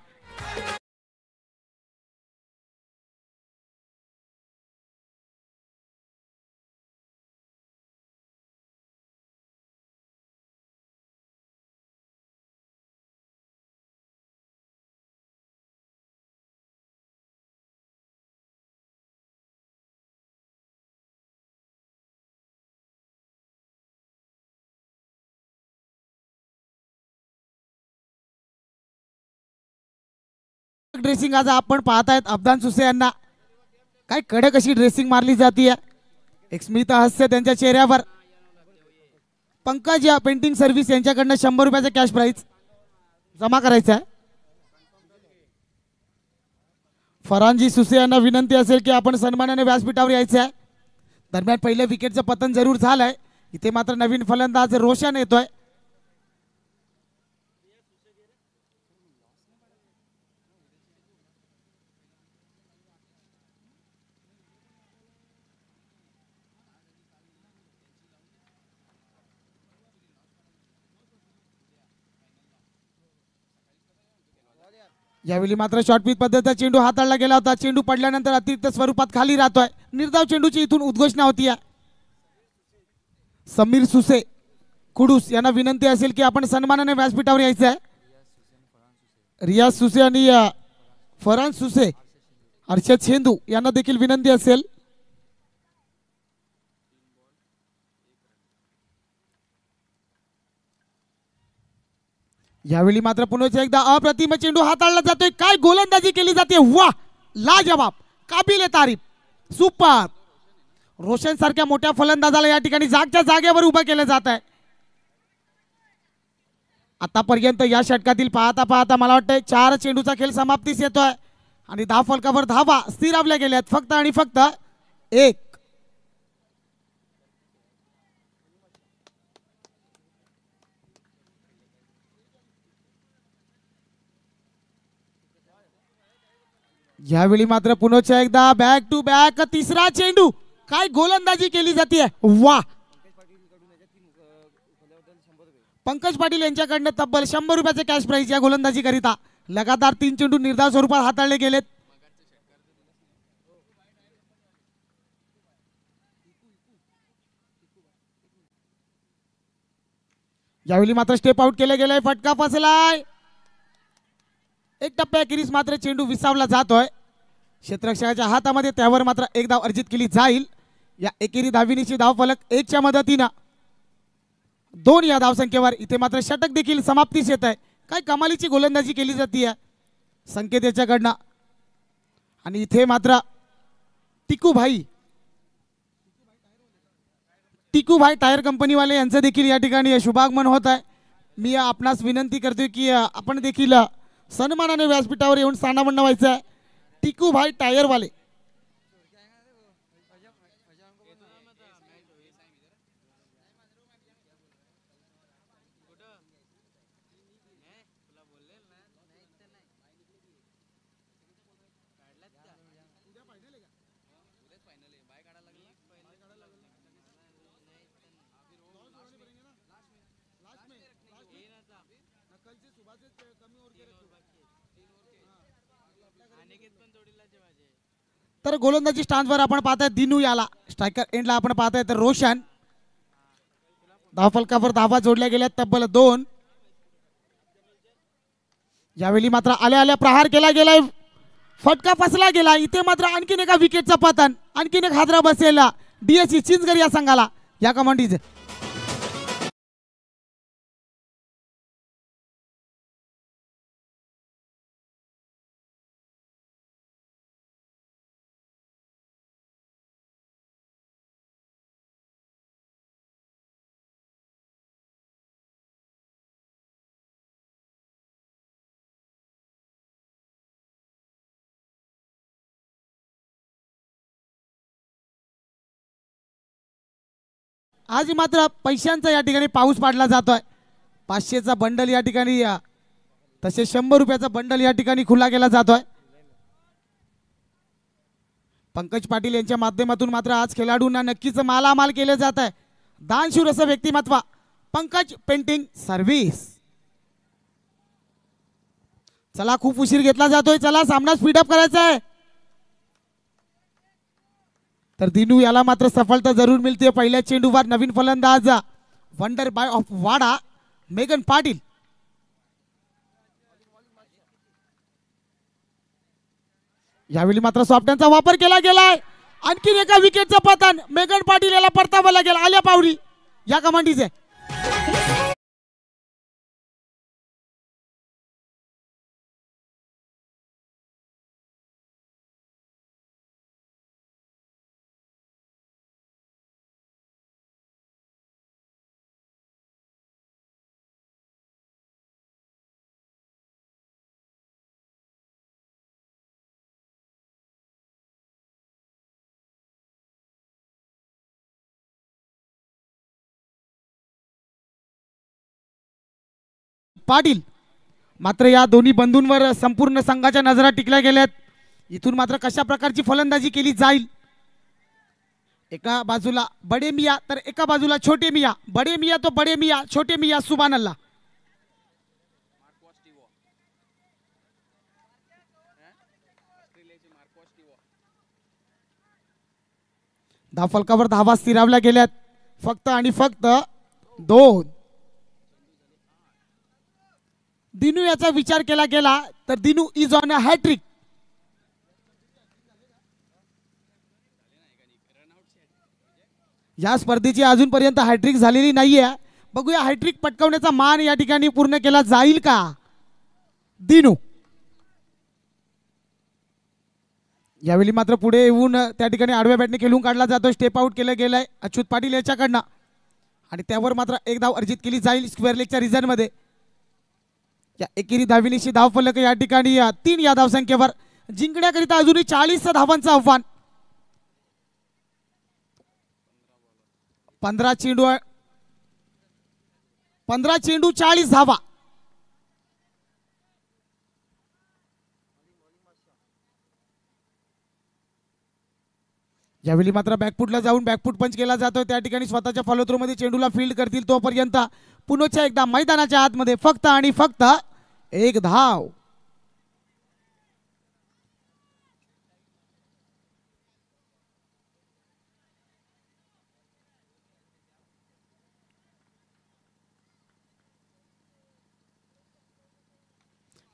ड्रेसिंग आज आपण पाहतायत अफदान सुसे यांना. काय कडक अशी ड्रेसिंग मारली जाते. एक स्मित हास्य त्यांच्या चेहऱ्यावर. पंकज या पेंटिंग सर्व्हिस यांच्याकडनं 100 रुपयाचा कॅश प्राइज जमा करायचा आहे. फरानजी सुसे यांना विनंती असेल की आपण सन्मानाने व्यासपीठावर यायचे आहे. दरम्यान पहिल्या विकेटचं पतन जरूर झालंय. इथे मात्र नवीन फलंदाज रोशन येतोय. यावेळी मात्र शॉर्ट पिच पद्धतीचा चेंडू हाताळला गेला होता. चेंडू पडल्यानंतर अतिरिक्त स्वरूपात खाली राहतोय. निर्धाव चेंडूची इथून उद्घोषणा होती. समीर सुसे कुडूस यांना विनंती असेल की आपण सन्मानाने व्यासपीठावर यायचं आहे. रियाज सुसे आणि फरहान सुसे, अर्षद शेंदू यांना देखील विनंती असेल. यावेळी मात्र पुन्हा एकदा अप्रतिम चेंडू हाताळला जातोय. काय गोलंदाजी केली जाते, वा लाजवाब, काबिले तारीफ, सुपर. रोशन सारख्या मोठ्या फलंदाजाला या ठिकाणी जागच्या जागेवर उभं केलं जात आहे. आतापर्यंत या षटकातील पाहता पाहता मला वाटतं 4 चेंडूचा खेळ समाप्तीस येतोय आणि 10 फलकावर धावा स्थिरावल्या गेल्यात फक्त आणि फक्त 1. यावेळी मात्र पुन्हा एकदा बॅक टू बॅक तिसरा चेंडू. काय गोलंदाजी केली जाते, वा. पंकज पाटील यांच्याकडनं तब्बल 100 रुपयाचे कॅश प्राइज या गोलंदाजी करिता. लगातार 3 चेंडू निर्धाव स्वरूपात हाताळले गेलेत. यावेळी मात्र स्टेप आउट केले गेले, फटका फसलाय. 1 टप्प्याखेरीस मात्र चेंडू विसावला जातोय क्षेत्ररक्षकाच्या हातामध्ये. त्यावर मात्र 1 धाव अर्जित केली जाईल. या एकेरी धावविनीची धाव फलक 1 च्या मदतीनं 2 या धावसंख्येवर. इथे मात्र षटक देखील समाप्तीस येत आहे. काय कमालीची गोलंदाजी केली जाते संकेत याच्याकडनं. आणि इथे मात्र टिकूभाई टायर कंपनीवाले यांचं देखील या ठिकाणी शुभागमन होत आहे. मी आपणास विनंती करतोय की आपण देखील सन्मानाने व्यासपीठावर येऊन स्थानापन्न व्हायचं आहे. टिकूभाई टायरवाले. तर गोलंदाजी स्टांसवर आपण पाहताय दिनू याला. स्ट्रायकर एंडला आपण पाहताय तर रोशन. धावफलकावर धावा जोडल्या गेल्या तब्बल 2. यावेळी मात्र आल्या आल्या प्रहार केला गेलाय, फटका फसला गेला. इथे मात्र आणखीन एका विकेटचा पतन, आणखीन एक हादरा बसेला डीएससी चिंचगड या संघाला, या कमांडीचे. आज मात्र पैशांचा या ठिकाणी पाऊस पाडला जातोय. 500चा बंडल या ठिकाणी, तसे 100 रुपयाचा बंडल या ठिकाणी खुला केला जातोय. पंकज पाटील यांच्या माध्यमातून मात्र आज खेळाडूंना नक्कीच मालामाल केले जात आहे. दानशूर असं व्यक्तिमत्व पंकज पेंटिंग सर्व्हिस. चला खूप उशीर घेतला जातोय, चला सामना स्पीडअप करायचा आहे. तर दिनू याला मात्र सफलता जरूर मिळते. पहिल्या चेंडूवर नवीन फलंदाज wonder boy of Wada Megan Patil. यावेळी मात्र सॉफ्टहँडचा वापर केला गेलाय. आणखीन एका विकेटचं पतन, मेगन पाटील याला परतावा लागेल. आल्या पावरी या कमांडीचे. पाटील मात्र या दोन्ही बंधूंवर संपूर्ण संघाच्या नजरा टिकल्या गेल्यात. इथून मात्र कशा प्रकारची फलंदाजी केली जाईल. एका बाजूला बडे मिया तर एका बाजूला छोटे मिया. बडे मिया तो बडे मिया, छोटे मिया सुभान अल्लाह. धावफलकावर धावा स्थिरावल्या गेल्यात फक्त आणि फक्त 2. दिनू याचा विचार केला गेला तर Dinu is on a hat trick. या स्पर्धेची अजूनपर्यंत हॅट्रिक झालेली नाहीये. बघूया हॅट्रिक पटकावण्याचा मान या ठिकाणी पूर्ण केला जाईल का. दिनू यावेळी मात्र पुढे येऊन त्या ठिकाणी आडव्या बॅटने खेळून काढला जातो. स्टेप आउट केलं गेलंय अच्युत पाटील याच्याकडनं आणि त्यावर मात्र एक धाव अर्जित केली जाईल स्क्वेअर लेगच्या रिझन मध्ये. या एकेरी धावनिशी धाव फलक या ठिकाणी 3 या धावसंख्येवर जिंकण्याकरिता अजूनही 40 धावांचं आव्हान. 15 चेंडू 40 धावा. यावेळी मात्र बॅकफुटला जाऊन बॅकफुट पंच केला जातो. त्या ठिकाणी स्वतःच्या फॉलो थ्रो मध्ये चेंडूला फील्ड करतील तोपर्यंत पुन्हा एकदा मैदानाच्या आतमध्ये फक्त आणि फक्त 1 धाव.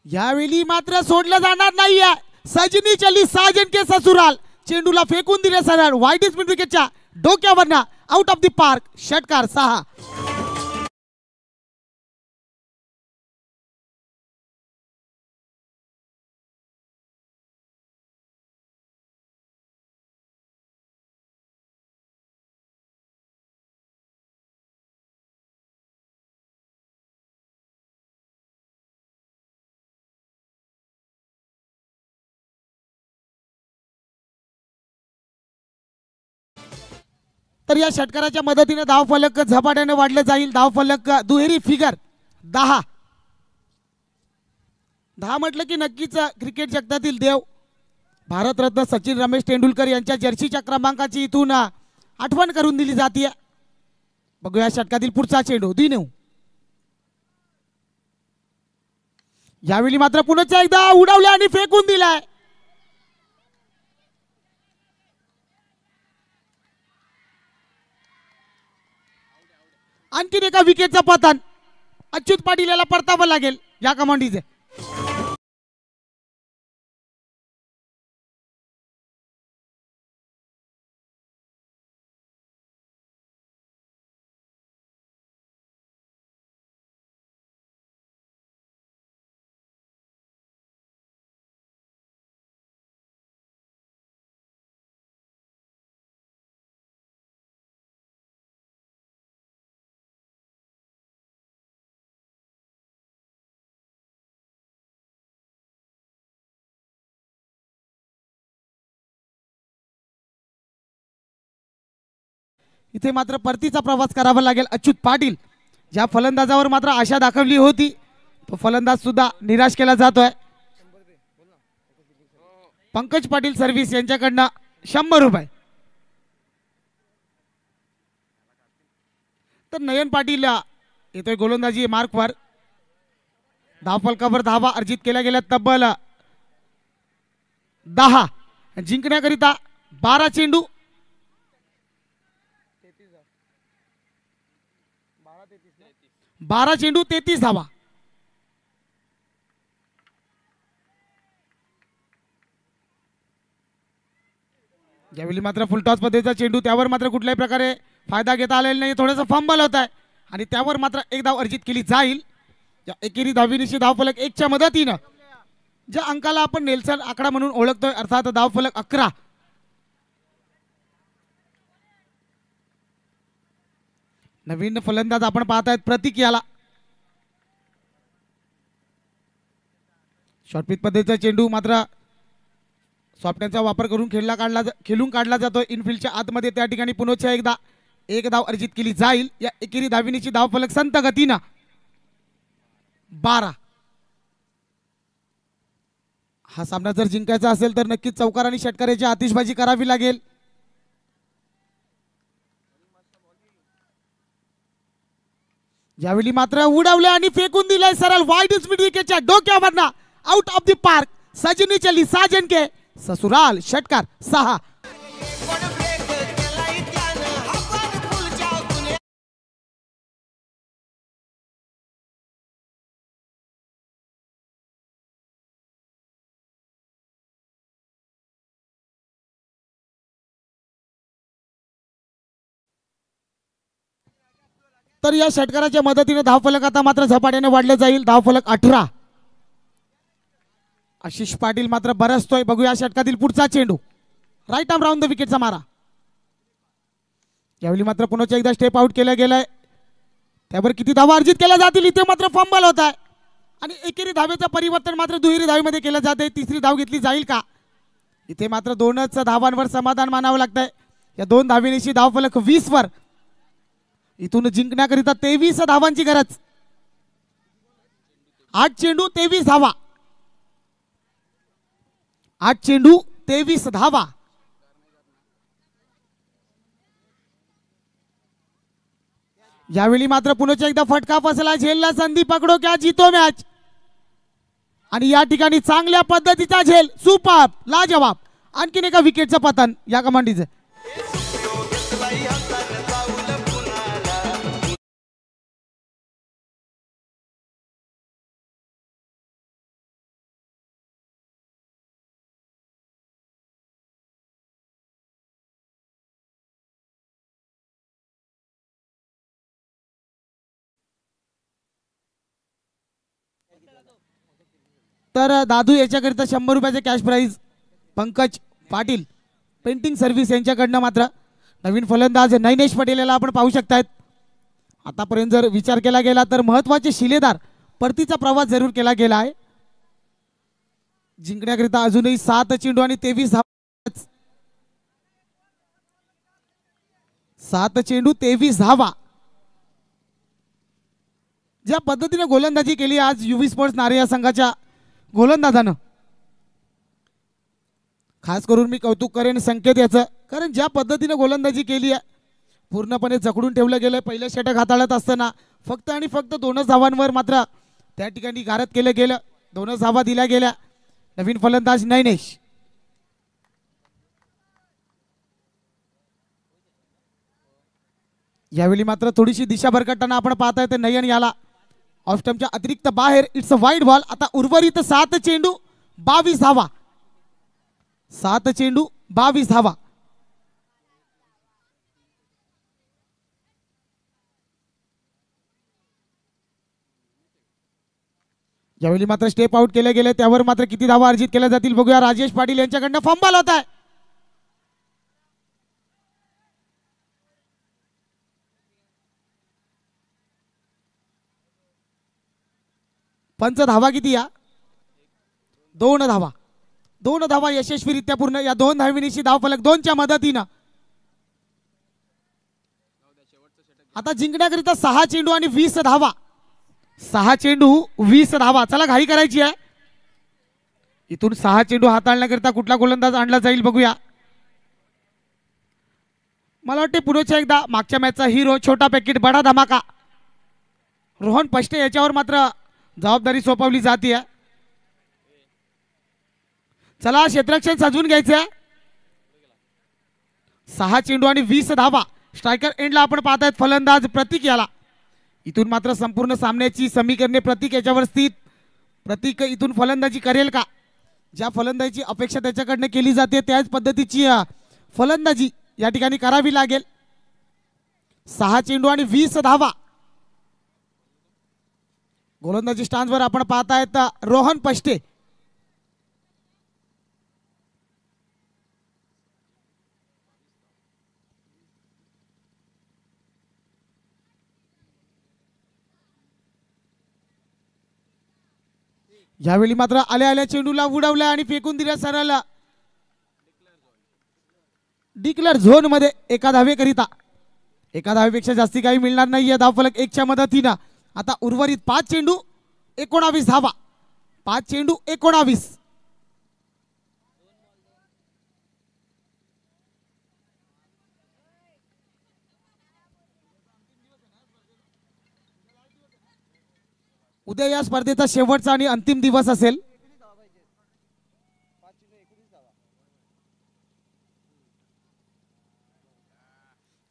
यावेळी मात्र सोडलं जाणार नाहीये. सजनी चली साजन के ससुराल चेंडूला फेकून दिले सरळ वाईट स्पीड विकेटच्या डोक्यावरनं आउट ऑफ द पार्क. षटकार 6. तर या षटकाराच्या मदतीने धाव फलक झपाट्याने वाढलं जाईल. धाव फलक दुहेरी फिगर 10. 10 म्हटलं की नक्कीच क्रिकेट जगतातील देव भारतरत्न सचिन रमेश तेंडुलकर यांच्या जर्सीच्या क्रमांकाची इथून आठवण करून दिली जाते. बघूया षटकातील पुढचा चेंडू दिनू. यावेळी मात्र पुन्हा एकदा उडवल्या आणि फेकून दिलाय. आणखीन एका विकेटचं पतन. अच्युत पाटील याला परतावं लागेल या कमांडीचे. इथे मात्र परतीचा प्रवास करावा लागेल अच्युत पाटील. ज्या फलंदाजावर मात्र आशा दाखवली होती तो फलंदाज सुद्धा निराश केला जातोय. पंकज पाटील सर्व्हिस यांच्याकडनं 100 रुपये. तर नयन पाटील येतोय गोलंदाजी मार्कवर. धावफलकावर धावा अर्जित केल्या गेल्या तब्बल 10. जिंकण्याकरिता 12 चेंडू 33 धावा. ज्यावेळी मात्र फुलटॉस पद्धतीचा चेंडू त्यावर मात्र कुठल्याही प्रकारे फायदा घेता आलेला नाही. थोडंसं फंबल होत आहे आणि त्यावर मात्र एक धाव अर्जित केली जाईल. या एकेरी धावनिशी धावफलक 1च्या मदतीनं ज्या अंकाला आपण नेल्सन आकडा म्हणून ओळखतोय अर्थात धावफलक 11. नवीन फलंदाज आपण पाहतायत प्रतीक याला. शॉर्टपिच पद्धतीचा चेंडू मात्र सॉफ्टहँडचा वापर करून खेळून काढला जातो इनफिल्डच्या आतमध्ये. त्या ठिकाणी पुन्हा एकदा 1 धाव अर्जित केली जाईल. या एकेरी धावनिशी धावफलक संत गतीनं 12. हा सामना जर जिंकायचा असेल तर नक्कीच चौकार आणि षटकाराची आतिषबाजी करावी लागेल. यावेळी मात्र उडवले आणि फेकून दिलाय सरळ वाईड स्पीड विकेटच्या डोक्यावरना आउट ऑफ द पार्क. सजनी चली साजन के ससुराल. षटकार 6. तर या षटकाराच्या मदतीने धावफलक आता मात्र झपाट्याने वाढले जाईल. धावफलक 18. आशिष पाटील मात्र बरसतोय. बघूया षटकातील पुढचा चेंडू. राईट आर्म राऊंड द विकेटचा मारा. यावेळी मात्र पुन्हा एकदा स्टेप आउट केलं गेलंय. त्यावर किती धावा अर्जित केल्या जातील. इथे मात्र फंबल होत आहे आणि एकेरी धावेचं परिवर्तन मात्र दुहेरी धावेमध्ये केलं जाते. तिसरी धाव घेतली जाईल का. इथे मात्र 2च धावांवर समाधान मानावं लागतंय. या 2 धावेनिशी धावफलक 20 वर. इथून जिंकण्याकरिता 23 धावांची गरज. 8 चेंडू 23 धावा. 8 चेंडू 23 धावा. यावेळी मात्र पुन्हा एकदा फटका फसला. झेलला संधी. पकडो क्या जीतो मॅच. आणि या ठिकाणी चांगल्या पद्धतीचा झेल. सुपर लाजवाब. आणखीन एका विकेटचं पतन या कमांडीचं. तर दादू याच्याकरिता 100 रुपयाचे cash prize. Pankaj Patil painting service यांच्याकडनं मात्र नवीन फलंदाज नैनेश पटेल याला आपण पाहू शकतायत. आतापर्यंत जर विचार केला गेला तर महत्वाचे शिलेदार परतीचा प्रवास जरूर केला गेला आहे. जिंकण्याकरिता अजूनही 7 चेंडू आणि 23 धावा. 7 चेंडू 23 धावा. ज्या पद्धतीने गोलंदाजी केली आज युवी स्पोर्ट्स नारे या संघाच्या गोलंदाजानं, खास करून मी कौतुक करेन संकेत याचं. कारण ज्या पद्धतीने गोलंदाजी केली आहे पूर्णपणे जखडून ठेवलं गेलं. पहिलं षटक हाताळत असताना फक्त आणि फक्त 2च धावांवर मात्र त्या ठिकाणी गारद केलं गेलं. 2च धावा दिल्या गेल्या. नवीन फलंदाज नैनेश. यावेळी मात्र थोडीशी दिशा भरकटताना आपण पाहताय ते नयन याला ऑफ स्टंपच्या अतिरिक्त बाहेर. It's a wide ball. आता उर्वरित 7 चेंडू 22 धावा. 7 चेंडू 22 धावा. यावेळी मात्र स्टेप आउट केले गेले. त्यावर मात्र किती धावा अर्जित केल्या जातील बघूया. राजेश पाटील यांच्याकडनं फंबल होत आहे. पंच धावा किती या 2 धावा. 2 धावा यशस्वीरित्या पूर्ण. या 2 धावेनिशी धावफलक 2च्या मदतीनं आता जिंकण्याकरिता 6 चेंडू आणि 20 धावा. 6 चेंडू 20 धावा. चला घाई करायची आहे. इथून 6 चेंडू हाताळण्याकरिता कुठला गोलंदाज आणला जाईल बघूया. मला वाटते पुढच्या एकदा मागच्या मॅचचा हिरो छोटा पॅकेट बडा धमाका रोहन पष्टे याच्यावर मात्र जबाबदारी सोपवली जाते. चला क्षेत्ररक्षण सजवून घ्यायचं. 6 चेंडू आणि 20 धावा. स्ट्रायकर एंडला आपण पाहतायत फलंदाज प्रतीक याला. इथून मात्र संपूर्ण सामन्याची समीकरणे प्रतीक याच्यावर स्थित. प्रतीक इथून फलंदाजी करेल का. ज्या फलंदाजीची अपेक्षा त्याच्याकडनं केली जाते त्याच पद्धतीची फलंदाजी या ठिकाणी करावी लागेल. 6 चेंडू आणि 20 धावा. गोलंदाजी स्टान्सवर आपण पाहतायत रोहन पष्टे. यावेळी मात्र आल्या आल्या चेंडूला उडवलं आणि फेकून दिल्या सरळ डिक्लेअर झोन मध्ये. एका धावेकरिता. एका धावेपेक्षा जास्ती काही मिळणार नाहीये. धावफलक 1च्या मदतीनं आता उर्वरित 5 चेंडू 19 धावा. 5 चेंडू 19. उद्या या स्पर्धेचा शेवटचा आणि अंतिम दिवस असेल.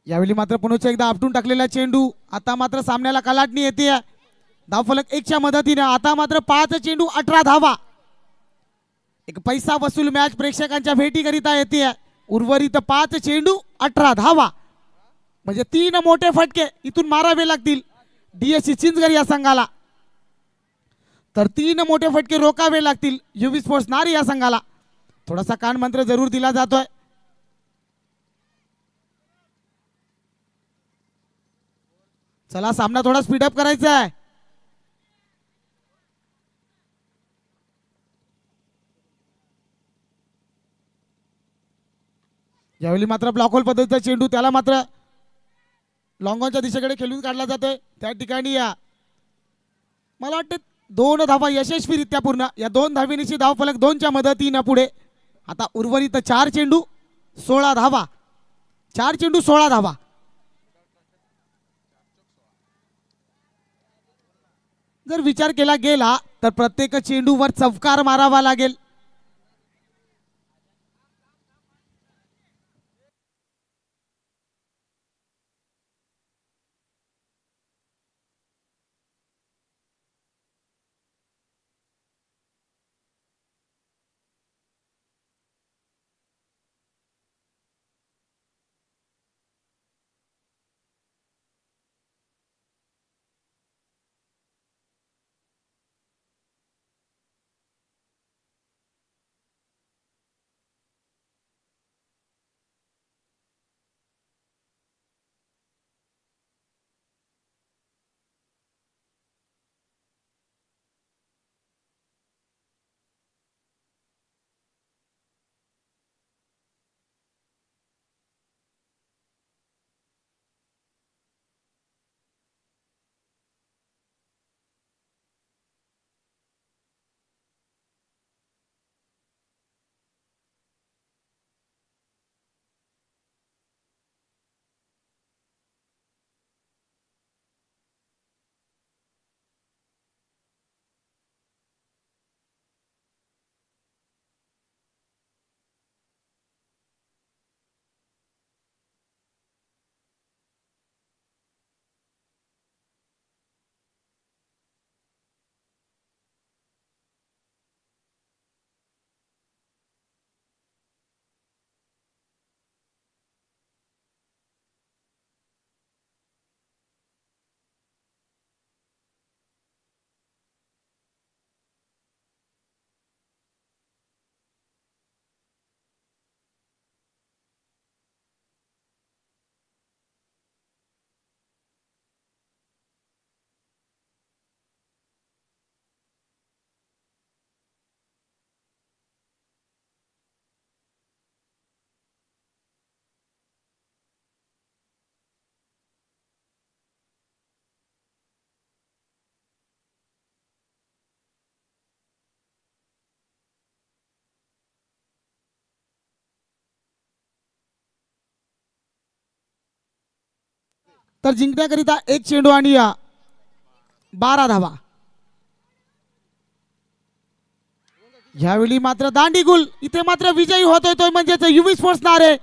यावेळी मात्र पुन्हा एकदा आपटून टाकलेला चेंडू. आता मात्र सामन्याला कलाटणी येते. धावफलक 1च्या मदतीने आता मात्र 5 चेंडू 18 धावा. एक पैसा वसूल मॅच प्रेक्षकांच्या भेटीकरिता येते. उर्वरित 5 चेंडू 18 धावा. म्हणजे 3 मोठे फटके इथून मारावे लागतील डीएससी चिंचगड या संघाला. तर 3 मोठे फटके रोकावे लागतील युवी स्पोर्ट्स नारी या संघाला. थोडासा कान मंत्र जरूर दिला जातोय. चला सामना थोडा स्पीडअप करायचा आहे. यावेळी मात्र ब्लॉक होल पद्धतीचा चेंडू त्याला मात्र लॉंगॉनच्या दिशेकडे खेळून काढला जातोय. त्या ठिकाणी मला वाटतं 2 धावा यशस्वीरित्या पूर्ण. या 2 धावेनिशी धावफलक 2च्या मदतीने पुढे. आता उर्वरित 4 चेंडू 16 धावा. 4 चेंडू 16 धावा. जर विचार केला गेला तर प्रत्येक चेंडूवर चौकार मारावा लागेल. तर जिंकण्याकरिता 1 चेंडू आणि 12 धावा. यावेळी मात्र दांडी गुल इथे मात्र विजयी होतोय तो म्हणजेच युवी स्पोर्ट्स नारे.